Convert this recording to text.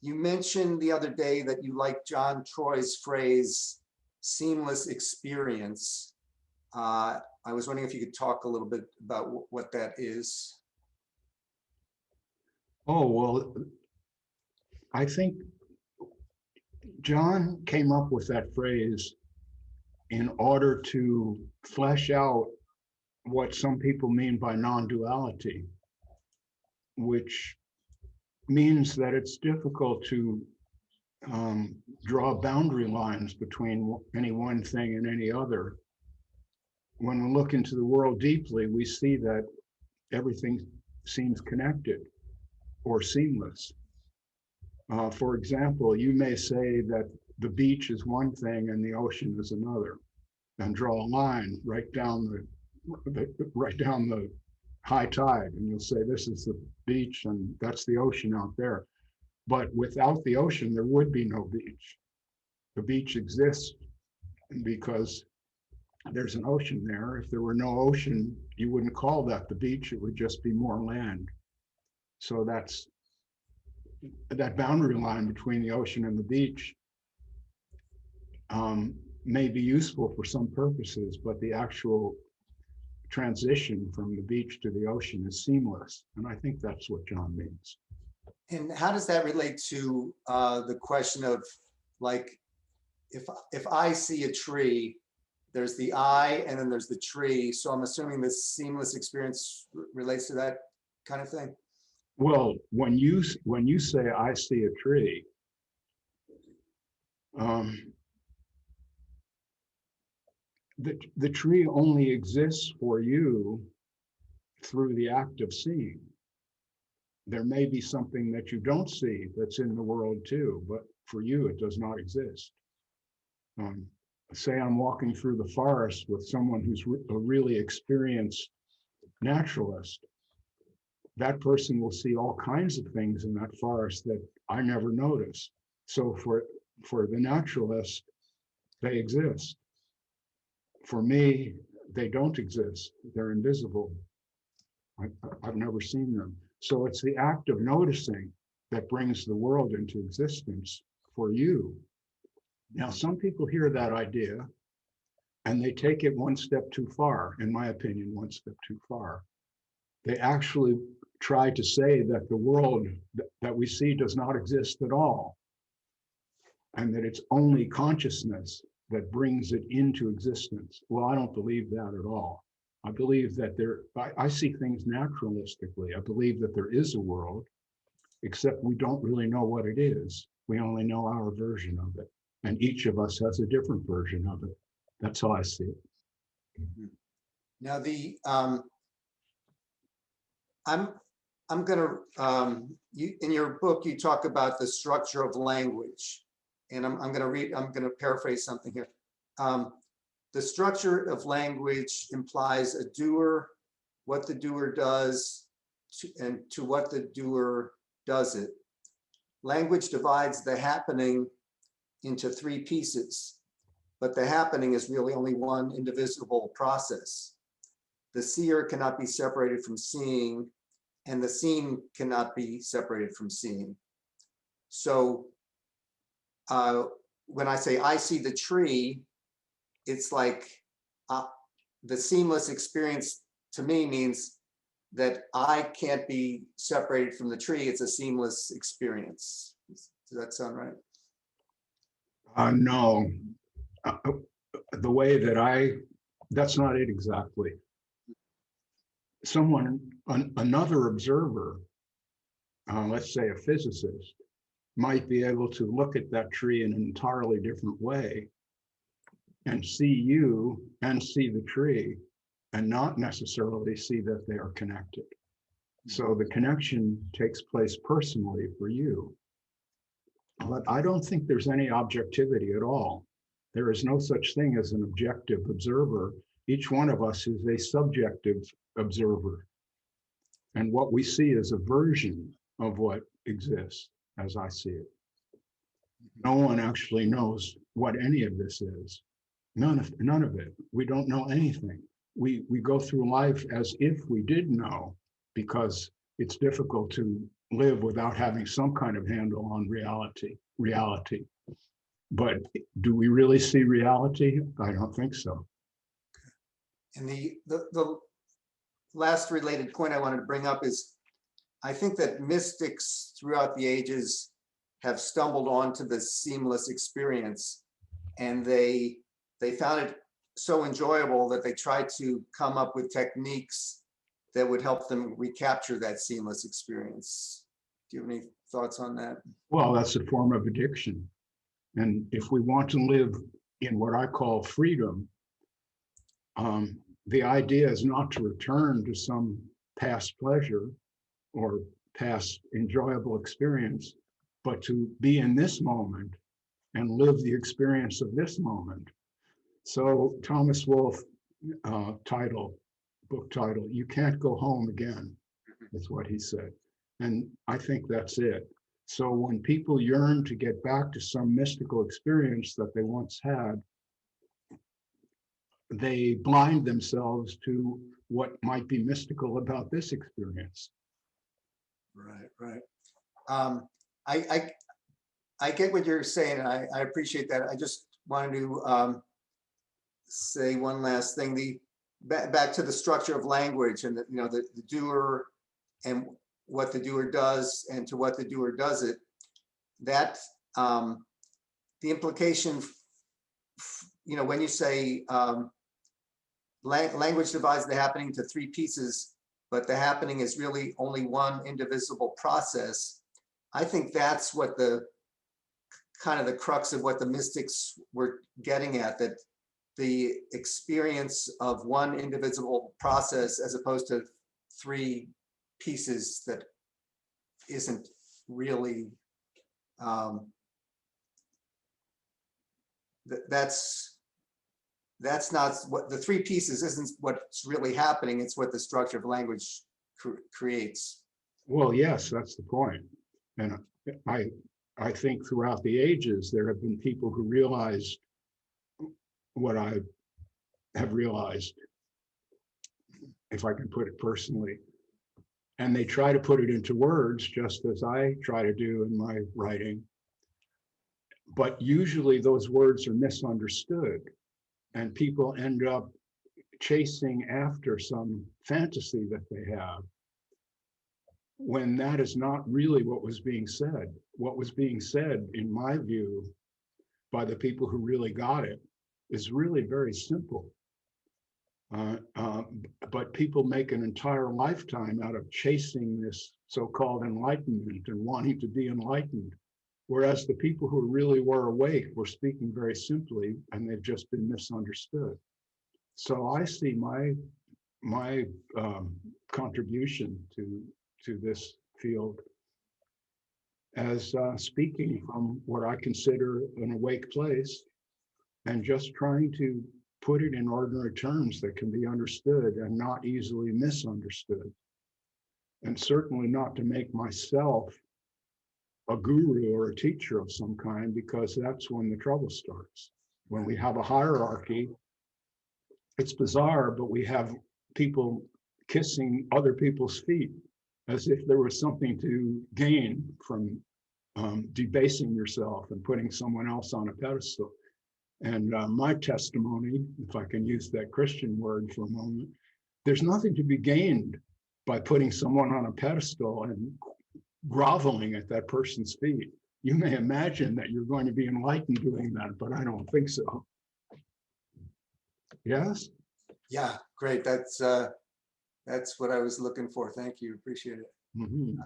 You mentioned the other day that you like John Troy's phrase, seamless experience. I was wondering if you could talk a little bit about what that is. Oh, well, I think John came up with that phrase in order to flesh out what some people mean by non-duality, which means that it's difficult to draw boundary lines between any one thing and any other. When we look into the world deeply, we see that everything seems connected or seamless. For example, you may say that the beach is one thing and the ocean is another, and draw a line right down the high tide, and you'll say this is the beach and that's the ocean out there. But without the ocean, there would be no beach. The beach exists because there's an ocean there. If there were no ocean, you wouldn't call that the beach, it would just be more land. So that's that boundary line between the ocean and the beach may be useful for some purposes, but the actual transition from the beach to the ocean is seamless. And I think that's what John means. And how does that relate to the question of, like, if I see a tree, there's the I and then there's the tree. So I'm assuming this seamless experience relates to that kind of thing. Well, when you say I see a tree, the tree only exists for you through the act of seeing. There may be something that you don't see that's in the world too, but for you, it does not exist. Say I'm walking through the forest with someone who's a really experienced naturalist. That person will see all kinds of things in that forest that I never noticed. So for the naturalist, they exist. For me, they don't exist. They're invisible. I've never seen them. So it's the act of noticing that brings the world into existence for you. Now, some people hear that idea and they take it one step too far, in my opinion, one step too far. They actually try to say that the world that we see does not exist at all, and that it's only consciousness that brings it into existence. Well, I don't believe that at all. I believe that I see things naturalistically. I believe that there is a world, except we don't really know what it is. We only know our version of it. And each of us has a different version of it. That's how I see it. Now I'm gonna in your book you talk about the structure of language, and I'm gonna paraphrase something here. The structure of language implies a doer, what the doer does, and to what the doer does it. Language divides the happening into three pieces, but the happening is really only one indivisible process. The seer cannot be separated from seeing, and the seen cannot be separated from seeing. So when I say I see the tree, it's like the seamless experience to me means that I can't be separated from the tree. It's a seamless experience. Does that sound right? No, the way that that's not it exactly. Another observer, let's say a physicist, might be able to look at that tree in an entirely different way and see you and see the tree and not necessarily see that they are connected. So the connection takes place personally for you. But I don't think there's any objectivity at all. There is no such thing as an objective observer. Each one of us is a subjective observer. And what we see is a version of what exists as I see it. No one actually knows what any of this is. None of it. We don't know anything. We go through life as if we did know, because it's difficult to live without having some kind of handle on reality. But do we really see reality? I don't think so. And the last related point I wanted to bring up is, I think that mystics throughout the ages have stumbled onto the seamless experience, and they found it so enjoyable that they tried to come up with techniques that would help them recapture that seamless experience. Do you have any thoughts on that? Well, that's a form of addiction. And if we want to live in what I call freedom, the idea is not to return to some past pleasure or past enjoyable experience, but to be in this moment and live the experience of this moment. So Thomas Wolfe book title, You Can't Go Home Again, is what he said. And I think that's it. So when people yearn to get back to some mystical experience that they once had, they blind themselves to what might be mystical about this experience. Right. I get what you're saying, and I appreciate that. I just wanted to say one last thing. Back to the structure of language, and the doer and what the doer does, and to what the doer does it. That the implication, when you say language divides the happening into three pieces, but the happening is really only one indivisible process. I think that's what the kind of the crux of what the mystics were getting at, that the experience of one indivisible process as opposed to three pieces that isn't really that's not what the three pieces isn't what's really happening. It's what the structure of language creates. Well, yes, that's the point. And I think throughout the ages, there have been people who realized what I have realized, if I can put it personally. And they try to put it into words, just as I try to do in my writing. But usually those words are misunderstood, and people end up chasing after some fantasy that they have, when that is not really what was being said. What was being said, in my view, by the people who really got it, is really very simple. But people make an entire lifetime out of chasing this so-called enlightenment and wanting to be enlightened, whereas the people who really were awake were speaking very simply, and they've just been misunderstood. So I see my contribution to this field as speaking from what I consider an awake place, and just trying to put it in ordinary terms that can be understood and not easily misunderstood. And certainly not to make myself a guru or a teacher of some kind, because that's when the trouble starts. When we have a hierarchy, it's bizarre, but we have people kissing other people's feet as if there was something to gain from debasing yourself and putting someone else on a pedestal. And my testimony, if I can use that Christian word for a moment, there's nothing to be gained by putting someone on a pedestal and groveling at that person's feet. You may imagine that you're going to be enlightened doing that, but I don't think so. Yes? Yeah, great. That's what I was looking for. Thank you. Appreciate it. Mm-hmm.